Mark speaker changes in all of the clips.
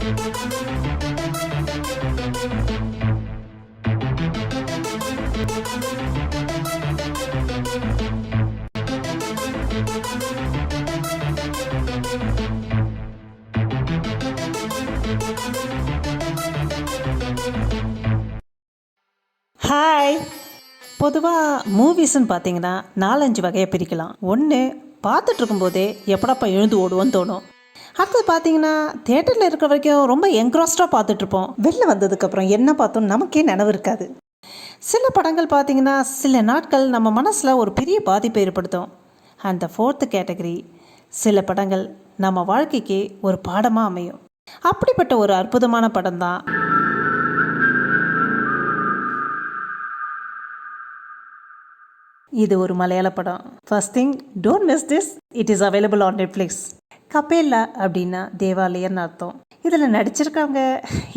Speaker 1: Hi. பொதுவாக மூவிஸ்ன்னு பார்த்தீங்கன்னா 4-5 வகையை பிரிக்கலாம். ஒன்று பார்த்துட்டு இருக்கும்போதே எப்படப்பா எழுந்து ஓடுவோன்னு தோணும். அடுத்தது பார்த்தீங்கன்னா தேட்டரில் இருக்கிற வரைக்கும் ரொம்ப என்க்ராஸ்டாக பார்த்துட்ருப்போம். வெளில வந்ததுக்கப்புறம் என்ன பார்த்தோம் நமக்கே நினைவு இருக்காது. சில படங்கள் பார்த்தீங்கன்னா சில நாட்கள் நம்ம மனசில் ஒரு பெரிய பாதிப்பை ஏற்படுத்தும். அந்த 4th கேட்டகரி சில படங்கள் நம்ம வாழ்க்கைக்கு ஒரு பாடமாக அமையும். அப்படிப்பட்ட ஒரு அற்புதமான படம் தான் இது. ஒரு மலையாள படம். First thing, don't miss this, it is available on Netflix. Kappela அப்படின்னா தேவாலயன்னு அர்த்தம். இதில் நடிச்சிருக்கவங்க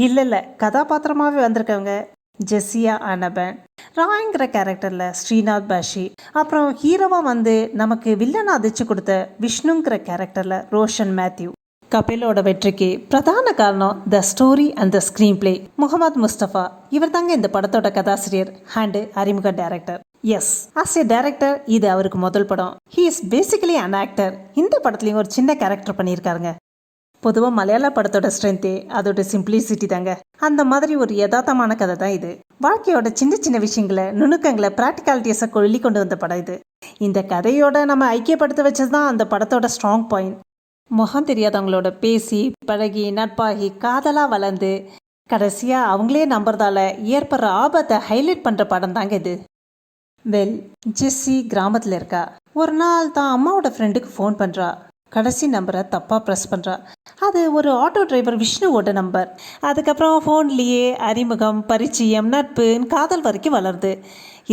Speaker 1: இல்லை கதாபாத்திரமாகவே வந்திருக்கவங்க ஜெஸ்ஸியா ஆனபன், ராய்ங்கிற கேரக்டரில் ஸ்ரீநாத் பாஷி, அப்புறம் ஹீரோவாக வந்து நமக்கு வில்லனை அதிர்ச்சி கொடுத்த விஷ்ணுங்கிற கேரக்டரில் ரோஷன் மேத்யூ. கபிலோட வெற்றிக்கு பிரதான காரணம் the story and the screenplay. Muhammad Mustafa இவர் தாங்க இந்த படத்தோட கதாசிரியர் அண்ட் அறிமுக director. Yes, as a director இது அவருக்கு முதல் படம். He is basically an actor. இந்த படத்துலையும் ஒரு சின்ன கேரக்டர் பண்ணியிருக்காருங்க. பொதுவாக மலையாள படத்தோட ஸ்ட்ரென்த்தே அதோட சிம்பிளிசிட்டி தாங்க. அந்த மாதிரி ஒரு யதார்த்தமான கதை தான் இது. வாழ்க்கையோட சின்ன சின்ன விஷயங்களை, நுணுக்கங்களை, ப்ராக்டிகாலிட்டிஸை கொள்ளி கொண்டு வந்த படம் இது. இந்த கதையோட நம்ம ஐக்கியப்படுத்த வச்சது தான் அந்த படத்தோட ஸ்ட்ராங் பாயிண்ட். முகம் தெரியாதவங்களோட பேசி பழகி நட்பாகி காதலாக வளர்ந்து கடைசியாக அவங்களே நம்புறதால ஏற்படுற ஆபத்தை ஹைலைட் பண்ணுற படம் தாங்க இது. ஜெஸ்ஸி கிராமத்தில் இருக்கா. ஒரு நாள் தான் அம்மாவோட ஃப்ரெண்டுக்கு ஃபோன் பண்ணுறா. கடைசி நம்பரை தப்பாக ப்ரெஸ் பண்ணுறா. அது ஒரு ஆட்டோ டிரைவர் விஷ்ணுவோட நம்பர். அதுக்கப்புறம் ஃபோன்லேயே அறிமுகம், பரிச்சயம், நட்புன்னு காதல் வரைக்கும் வளருது.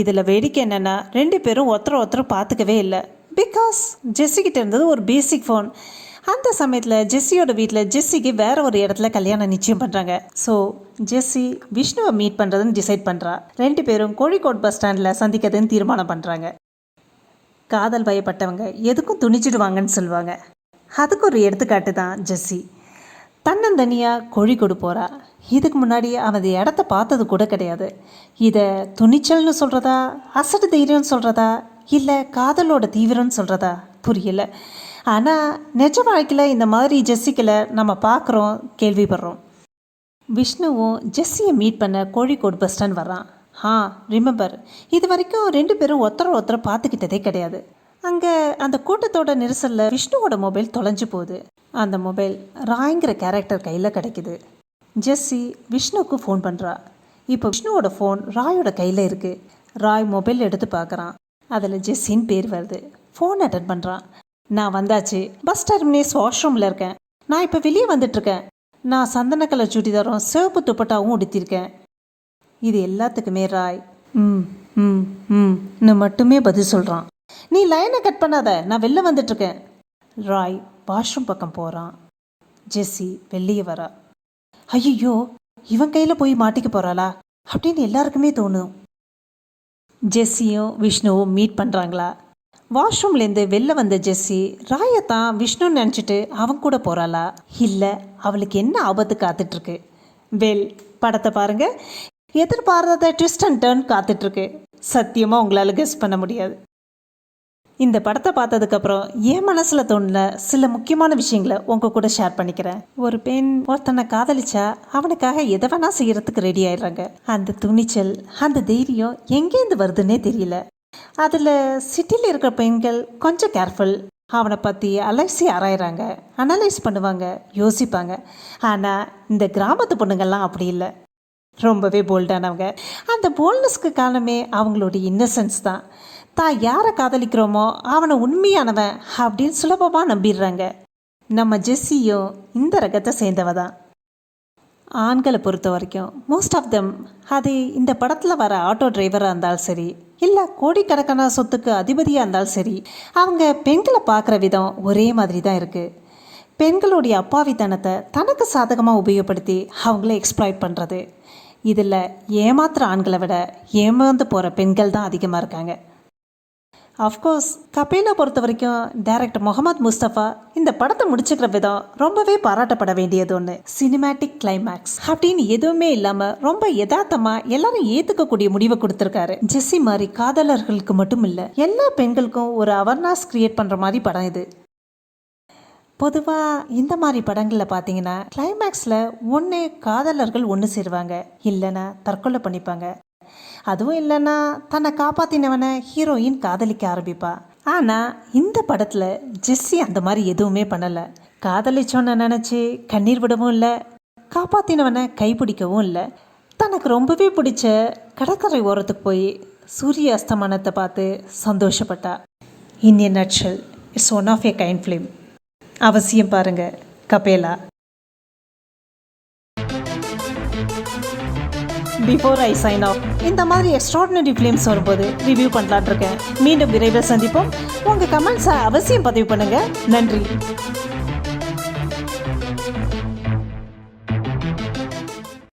Speaker 1: இதில் வேடிக்கை என்னென்னா 2 பேரும் ஒருத்தர் பார்த்துக்கவே இல்லை. பிகாஸ் ஜெஸ்ஸிக்கிட்ட இருந்தது ஒரு பேசிக் ஃபோன். அந்த சமயத்தில் ஜெஸ்ஸியோட வீட்டில் ஜெஸ்ஸிக்கு வேற ஒரு இடத்துல கல்யாணம் நிச்சயம் பண்ணுறாங்க. ஸோ ஜெஸ்ஸி விஷ்ணுவை மீட் பண்ணுறதுன்னு டிசைட் பண்ணுறா. 2 பேரும் கோழிக்கோட் பஸ் ஸ்டாண்டில் சந்திக்கிறதுன்னு தீர்மானம் பண்ணுறாங்க. காதல் பயப்பட்டவங்க எதுக்கும் துணிச்சிடுவாங்கன்னு சொல்லுவாங்க. அதுக்கு ஒரு எடுத்துக்காட்டு தான் ஜெஸ்ஸி. தன்னந்தனியாக கோழிக்கோடு போகிறா. இதுக்கு முன்னாடி அவன் இடத்த பார்த்தது கூட கிடையாது. இதை துணிச்சல்னு சொல்கிறதா, அசட்டு தைரியம்னு சொல்கிறதா, இல்லை காதலோட தீவிரம்னு சொல்கிறதா புரியலை. ஆனால் நிஜ வாழ்க்கையில் இந்த மாதிரி ஜெஸ்ஸிக்களை நம்ம பார்க்குறோம், கேள்விப்படுறோம். விஷ்ணுவும் ஜெஸ்ஸியை மீட் பண்ண கோழிக்கோடு பஸ் ஸ்டாண்ட் வர்றான். ரிமெம்பர், இது வரைக்கும் 2 பேரும் ஒருத்தரை பார்த்துக்கிட்டதே கிடையாது. அங்கே அந்த கூட்டத்தோட நெரிசலில் விஷ்ணுவோட மொபைல் தொலைஞ்சு போகுது. அந்த மொபைல் ராய்ங்கிற கேரக்டர் கையில் கிடைக்குது. ஜெஸ்ஸி விஷ்ணுவுக்கு ஃபோன் பண்ணுறா. இப்போ விஷ்ணுவோட ஃபோன் ராயோட கையில் இருக்குது. ராய் மொபைல் எடுத்து பார்க்குறான். அதில் ஜெஸ்ஸின்னு பேர் வருது. ஃபோன் அட்டன் பண்ணுறான். நான் வந்தாச்சு, பஸ் டெர்மினஸ் வாஷ்ரூமில் இருக்கேன். நான் இப்போ வெளியே வந்துட்டுருக்கேன். நான் சந்தன கலர் சுடிதாரும் சிவப்பு துப்பட்டாவும் உடுத்திருக்கேன். இது எல்லாத்துக்குமே ராய் ன்னு மட்டுமே பதில் சொல்கிறான். நீ லைனை கட் பண்ணாத, நான் வெளில வந்துட்டுருக்கேன். ராய் வாஷ்ரூம் பக்கம் போகிறான். ஜெஸ்ஸி வெளியே வரா. ஐயோ, இவன் கையில் போய் மாட்டிக்க போகிறாளா அப்படின்னு எல்லாருக்குமே தோணும். ஜெஸ்ஸியும் விஷ்ணுவும் மீட் பண்ணுறாங்களா? வாஷ்ரூம்லேருந்து வெளில வந்த ஜெஸ்ஸி ராயத்தான் விஷ்ணுன்னு நினச்சிட்டு அவன் கூட போகிறாளா, இல்லை அவளுக்கு என்ன ஆபத்து காத்துட்ருக்கு? படத்தை பாருங்கள், எதிர்பாராத ட்விஸ்ட் அண்ட் டர்ன் காத்துட்ருக்கு. சத்தியமாக உங்களால் கெஸ் பண்ண முடியாது. இந்த படத்தை பார்த்ததுக்கப்புறம் என் மனசில் தோணுன சில முக்கியமான விஷயங்களை உங்கள் கூட ஷேர் பண்ணிக்கிறேன். ஒரு பெண் ஒருத்தனை காதலிச்சா அவனுக்காக எதை வேணா செய்கிறதுக்கு ரெடி ஆயிடுறாங்க. அந்த துணிச்சல், அந்த தைரியம் எங்கேருந்து வருதுன்னே தெரியல. அதில் சிட்டியில் இருக்கிற பெண்கள் கொஞ்சம் கேர்ஃபுல். அவனை பற்றி அலசி ஆராயிறாங்க, அனலைஸ் பண்ணுவாங்க, யோசிப்பாங்க. ஆனால் இந்த கிராமத்து பொண்ணுங்கள்லாம் அப்படி இல்லை. ரொம்பவே போல்டானவங்க. அந்த போல்ட்னஸ்க்கு காரணமே அவங்களுடைய இன்னசென்ஸ் தான். தான் யாரை காதலிக்கிறோமோ அவனை உண்மையானவன் அப்படின்னு சுலபமாக நம்பிடுறாங்க. நம்ம ஜெஸ்ஸியும் இந்த ரகத்தை சேர்ந்தவ தான். ஆண்களை பொறுத்த வரைக்கும் மோஸ்ட் ஆஃப் தெம், அது இந்த படத்தில் வர ஆட்டோ டிரைவராக இருந்தாலும் சரி, இல்லை கோடிக்கணக்கான சொத்துக்கு அதிபதியாக இருந்தாலும் சரி, அவங்க பெண்களை பார்க்குற விதம் ஒரே மாதிரி தான் இருக்குது. பெண்களுடைய அப்பாவித்தனத்தை தனக்கு சாதகமாக உபயோகப்படுத்தி அவங்கள எக்ஸ்ப்ளாய்ட் பண்ணுறது. இதில் ஏமாத்துகிற ஆண்களை விட ஏமாந்து போகிற பெண்கள் தான் அதிகமாக இருக்காங்க. அஃப்கோர்ஸ் கபேலா பொறுத்த வரைக்கும் டைரக்டர் முகமது முஸ்தபா இந்த படத்தை முடிச்சுக்கிற விதம் ரொம்பவே பாராட்டப்பட வேண்டியது ஒன்று. சினிமேட்டிக் கிளைமேக்ஸ் அப்படின்னு எதுவுமே இல்லாம ரொம்ப யதார்த்தமா எல்லாரும் ஏத்துக்கக்கூடிய முடிவை கொடுத்திருக்காரு. ஜெஸ்ஸி மாதிரி காதலர்களுக்கு மட்டும் இல்ல, எல்லா பெண்களுக்கும் ஒரு அவேர்னஸ் கிரியேட் பண்ற மாதிரி படம் இது. பொதுவாக இந்த மாதிரி படங்களில் பார்த்தீங்கன்னா கிளைமேக்ஸில் ஒன்று காதலர்கள் ஒன்று சேருவாங்க, இல்லைன்னா தற்கொலை பண்ணிப்பாங்க. அதுவும் இல்லைன்னா தன்னை காப்பாற்றினவனை ஹீரோயின் காதலிக்க ஆரம்பிப்பா. ஆனால் இந்த படத்தில் ஜெஸ்ஸி அந்த மாதிரி எதுவுமே பண்ணலை. காதலிச்சோன்னு நினச்சி கண்ணீர் விடவும் இல்லை, காப்பாற்றினவனை கைப்பிடிக்கவும் இல்லை. தனக்கு ரொம்பவே பிடிச்ச கடற்கரை ஓரத்துக்கு போய் சூரிய அஸ்தமனத்தை பார்த்து சந்தோஷப்பட்டா. In a nutshell, it's one of a kind film. அவசியம் பாருங்க Kappela. Before I sign off, இந்த மாதிரி எக்ஸ்ட்ராடினரி ஃபிலிம்ஸ் வரும்போது ரிவ்யூ பண்ணலான் இருக்கேன். மீண்டும் விரைவில் சந்திப்போம். உங்கள் கமெண்ட்ஸை அவசியம் பதிவு பண்ணுங்கள். நன்றி.